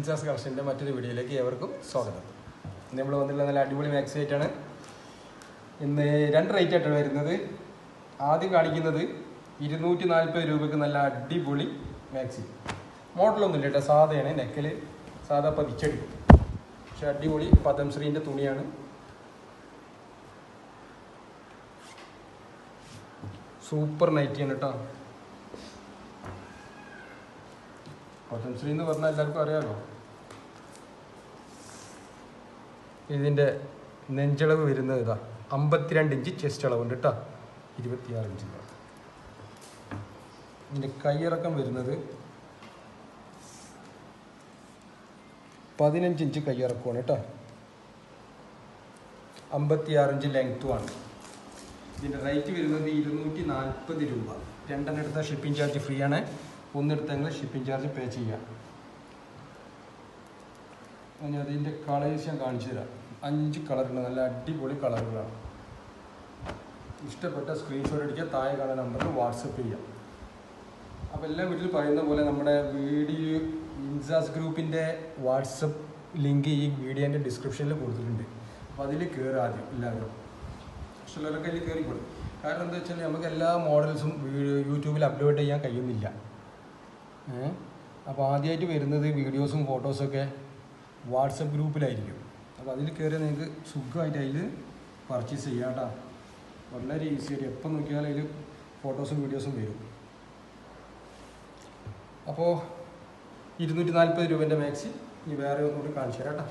ഇൻസാസ് കളക്ഷൻ്റെ മറ്റൊരു വീഡിയോയിലേക്ക് ഏവർക്കും സ്വാഗതം. നമ്മൾ വന്നിട്ടുള്ള നല്ല അടിപൊളി മാക്സി ആയിട്ടാണ്. ഇന്ന് രണ്ട് റേറ്റ് ആയിട്ടാണ് വരുന്നത്. ആദ്യം കാണിക്കുന്നത് 240 രൂപയ്ക്ക് നല്ല അടിപൊളി മാക്സി. മോഡലൊന്നുമില്ല കേട്ടോ, സാധയാണ്, നെക്കിൽ സാധാ പതിച്ചെടുക്കും, പക്ഷെ അടിപൊളി പദംശ്രീൻ്റെ തുണിയാണ്. സൂപ്പർ നൈറ്റിയാണ് കേട്ടോ. പദംശ്രീ എന്ന് പറഞ്ഞാൽ എല്ലാവർക്കും അറിയാമല്ലോ. ഇതിൻ്റെ നെഞ്ചളവ് വരുന്നത് ഇതാ 52 ഇഞ്ച് ചെസ്റ്റ് അളവുണ്ട് കേട്ടോ, 26 ഇഞ്ച്. ഇതിൻ്റെ കൈയിറക്കം വരുന്നത് 15 ഇഞ്ച് കൈയിറക്കമാണ് കേട്ടോ, 56 ഇഞ്ച് ലെങ്ത്തുമാണ്. ഇതിൻ്റെ റേറ്റ് വരുന്നത് 240 രൂപ. രണ്ടെണ്ണം എടുത്താൽ ഷിപ്പിംഗ് ചാർജ് ഫ്രീ ആണ്, ഒന്നെടുത്തെങ്കിൽ ഷിപ്പിംഗ് ചാർജ് പേ ചെയ്യാം. ഞാൻ അതിൻ്റെ കളേഴ്സ് ഞാൻ കാണിച്ചു തരാം. 5 കളറുണ്ട്, നല്ല അടിപൊളി കളറുകളാണ്. ഇഷ്ടപ്പെട്ട സ്ക്രീൻഷോട്ട് അടിക്കുക, താഴെ കാണുന്ന നമ്പറിൽ വാട്സപ്പ് ചെയ്യാം. അപ്പോൾ എല്ലാ വീട്ടിൽ പറയുന്ന പോലെ നമ്മുടെ വീഡിയോ ഇൻസാസ് ഗ്രൂപ്പിൻ്റെ വാട്സപ്പ് ലിങ്ക് ഈ വീഡിയോൻ്റെ ഡിസ്ക്രിപ്ഷനിൽ കൊടുത്തിട്ടുണ്ട്. അപ്പോൾ അതിൽ കയറി ആദ്യം എല്ലാവരും ഇഷ്ടമുള്ളവരൊക്കെ അതിൽ കയറിക്കൊള്ളും. കാരണം എന്താ വെച്ചാൽ നമുക്ക് എല്ലാ മോഡൽസും യൂട്യൂബിൽ അപ്ലോഡ് ചെയ്യാൻ കഴിയുന്നില്ല. അപ്പോൾ ആദ്യമായിട്ട് വരുന്നത് വീഡിയോസും ഫോട്ടോസൊക്കെ വാട്സപ്പ് ഗ്രൂപ്പിലായിരിക്കും. അപ്പോൾ അതിൽ കയറിയാൽ നിങ്ങൾക്ക് സുഖമായിട്ട് അതിൽ പർച്ചേസ് ചെയ്യാം കേട്ടോ. വളരെ ഈസിയായിട്ട് എപ്പോൾ നോക്കിയാലും അതിൽ ഫോട്ടോസും വീഡിയോസും വരും. അപ്പോൾ 240 രൂപേൻ്റെ മാക്സി ഇനി വേറെ ഒന്നുകൂടി കാണിച്ചു തരാം കേട്ടോ.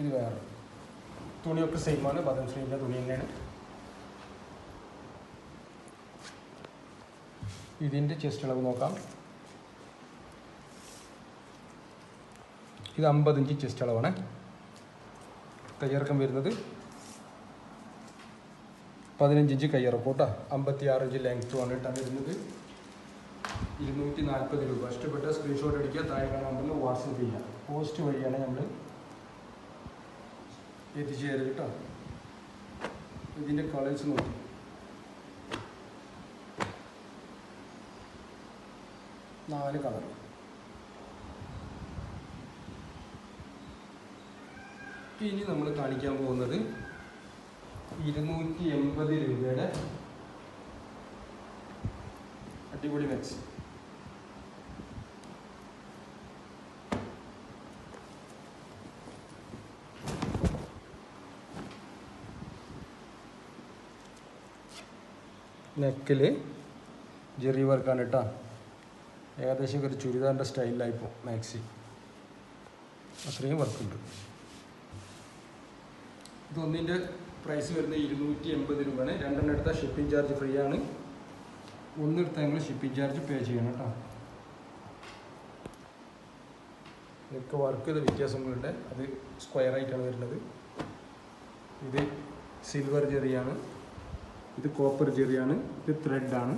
ഇത് വേറെ തുണിയൊക്കെ സെയിമാണ്, പദംശ്രീൻ്റെ തുണി തന്നെയാണ്. ഇതിൻ്റെ ചെസ്റ്റ് അളവ് നോക്കാം. ഇത് 50 ഇഞ്ച് ചെസ്റ്റ് അളവാണ്. കയ്യിറക്കം വരുന്നത് 15 ഇഞ്ച് കയ്യിറക്കും കേട്ടോ, 56 ഇഞ്ച് ലെങ്ത്തുമാണ് കേട്ടോ വരുന്നത്. 240 രൂപ. ഇഷ്ടപ്പെട്ട സ്ക്രീൻഷോട്ട് അടിക്കുക, താഴെ നമ്പറിൽ വാട്സപ്പ് ചെയ്യുക. പോസ്റ്റ് വഴിയാണ് നമ്മൾ എത്തിച്ചു തരുന്നത് കേട്ടോ. ഇതിൻ്റെ കളേഴ്സ് നോക്കി, നാല് കളർ. ഇനി നമ്മൾ കാണിക്കാൻ പോകുന്നത് 280 രൂപയുടെ അടിപൊളി മാക്സി. നെക്കിൽ ജെറി വർക്കാണ് കേട്ടോ. ഏകദേശം ഒരു ചുരിദാറിൻ്റെ സ്റ്റൈലിലായിപ്പോൾ മാക്സി, അത്രയും വർക്കുണ്ട്. ഇതൊന്നിൻ്റെ പ്രൈസ് വരുന്നത് 280 രൂപയാണ്. രണ്ടെണ്ണം എടുത്താൽ ഷിപ്പിംഗ് ചാർജ് ഫ്രീ ആണ്, ഒന്നെടുത്താൽ നിങ്ങൾ ഷിപ്പിംഗ് ചാർജ് പേ ചെയ്യണം കേട്ടോ. ഇതൊക്കെ വർക്ക് ചെയ്ത വ്യത്യാസങ്ങളുണ്ട്. അത് സ്ക്വയറായിട്ടാണ് വരുന്നത്. ഇത് സിൽവർ ജെറിയാണ്, ഇത് കോപ്പർ ജെറിയാണ്, ഇത് ത്രെഡാണ്.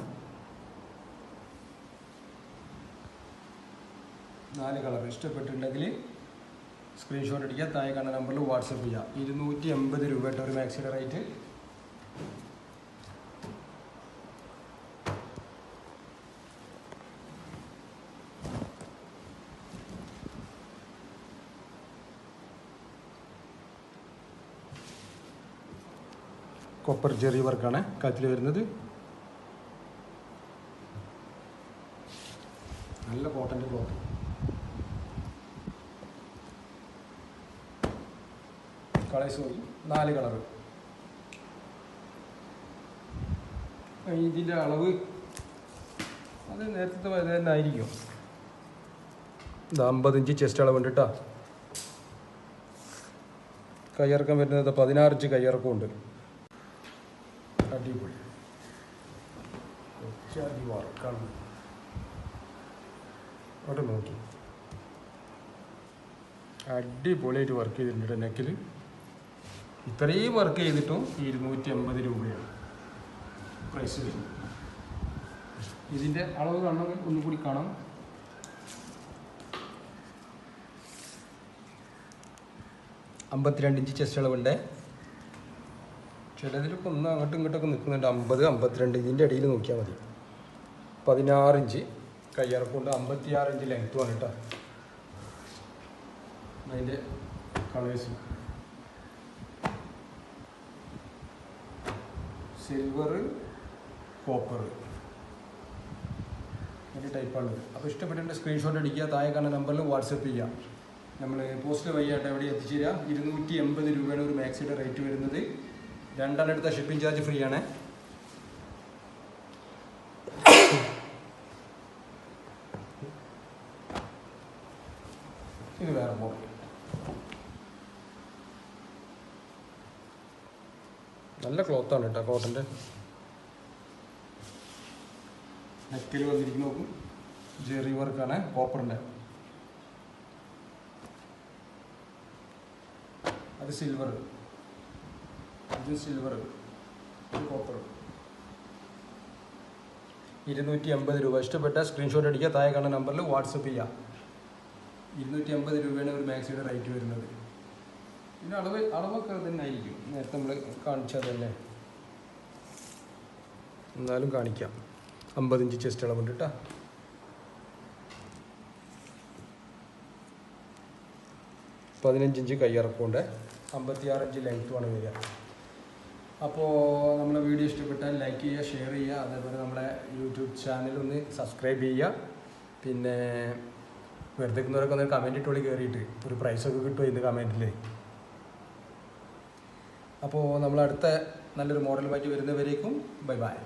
4 കളർ. ഇഷ്ടപ്പെട്ടിട്ടുണ്ടെങ്കിൽ സ്ക്രീൻഷോട്ട് അടിക്കുക, താഴെ കാണുന്ന നമ്പറിൽ വാട്സപ്പ് ചെയ്യുക. 280 രൂപ കേട്ടോ ഒരു മാക്സിയുടെ റേറ്റ്. കോപ്പർ ജെറി വർക്കാണ് കഴുത്തിൽ വരുന്നത്. നല്ല കോട്ടൻ്റെ ക്ലോത്ത്. കളേഴ്സ് നോക്കി, 4 കളർ. ഇതിൻ്റെ അളവ് അത് നേരത്തെ തന്നെ ആയിരിക്കും. ഇത് 50 ഇഞ്ച് ചെസ്റ്റ് അളവുണ്ട് കേട്ടോ. കയ്യിറക്കം വരുന്നത് 16 ഇഞ്ച് കയ്യിറക്കം ഉണ്ട്. അടിപൊളി വർക്കാണ്. അവിടെ നോക്കി അടിപൊളിയായിട്ട് വർക്ക് ചെയ്തിട്ടുണ്ട് നെക്കിൽ. ഇത്രയും വർക്ക് ചെയ്തിട്ടും 280 രൂപയാണ് പ്രൈസ് വരുന്നത്. ഇതിൻ്റെ അളവ് കാണണമെങ്കിൽ ഒന്നുകൂടി കാണാം. 52 ഇഞ്ച് ചെസ്റ്റ് അളവുണ്ട്. ചിലതിലൊക്കെ ഒന്ന് അങ്ങോട്ടും ഇങ്ങോട്ടൊക്കെ നിൽക്കുന്നുണ്ട്. 50, 52 ഇതിൻ്റെ ഇടയിൽ നോക്കിയാൽ മതി. 16 ഇഞ്ച് കയ്യിറക്കൊണ്ട് 56 ഇഞ്ച് ലെങ്ത്തുമാണ് കേട്ടോ. അതിൻ്റെ കളേഴ്സ് സിൽവർ, കോപ്പർ ഒരു ടൈപ്പാണ്. അപ്പോൾ ഇഷ്ടപ്പെട്ടിട്ട് സ്ക്രീൻഷോട്ട് അടിക്കുക, താഴെ കാണുന്ന നമ്പറിൽ വാട്സപ്പ് ചെയ്യുക. നമ്മൾ പോസ്റ്റ് വഴിയായിട്ട് എവിടെ എത്തിച്ചു തരിക. 280 രൂപയാണ് ഒരു മാക്സിയുടെ റേറ്റ് വരുന്നത്. 2 എടുത്ത ഷിപ്പിംഗ് ചാർജ് ഫ്രീ ആണ്. ഇത് വേറെ മോഡൽ. നല്ല ക്ലോത്താണ് കേട്ടോ, കോട്ടൻ്റെ. നെക്കിൽ വന്നിരിക്കുന്ന നോക്കും, ജെറി വർക്കാണ്, കോപ്പറിൻ്റെ. അത് സിൽവർ, ഇത് സിൽവർ, ഇത് കോപ്പർ. 280 രൂപ. ഇഷ്ടപ്പെട്ട സ്ക്രീൻഷോട്ട് അടിക്കുക, താഴെ കാണുന്ന നമ്പറിൽ വാട്സപ്പ് ചെയ്യുക. 280 രൂപയാണ് ഒരു മാക്സിയുടെ റേറ്റ് വരുന്നത്. പിന്നെ അളവൊക്കെ തന്നെ ആയിരിക്കും, നേരത്തെ നമ്മൾ കാണിച്ചത് തന്നെ. എന്നാലും കാണിക്കാം. 50 ഇഞ്ച് ചെസ്റ്റ് അളവുണ്ട് കേട്ടോ. പതിനഞ്ച് ഇഞ്ച് കയ്യിറക്കമുണ്ട്. 56 ഇഞ്ച് ലെങ്ത്തുമാണ് വരിക. അപ്പോൾ നമ്മളെ വീഡിയോ ഇഷ്ടപ്പെട്ടാൽ ലൈക്ക് ചെയ്യുക, ഷെയർ ചെയ്യുക. അതേപോലെ നമ്മളെ യൂട്യൂബ് ചാനൽ ഒന്ന് സബ്സ്ക്രൈബ് ചെയ്യുക. പിന്നെ വെറുതെ നിൽക്കുന്നവരൊക്കെ ഒന്ന് കമൻറ്റ് ഇട്ടുള്ളി കയറിയിട്ട് ഒരു പ്രൈസൊക്കെ കിട്ടുമോ ഇന്ന് കമൻറ്റിൽ. അപ്പോൾ നമ്മളടുത്ത നല്ലൊരു മോഡലുമായിട്ട് വരുന്നവരേക്കും ബൈ ബൈ.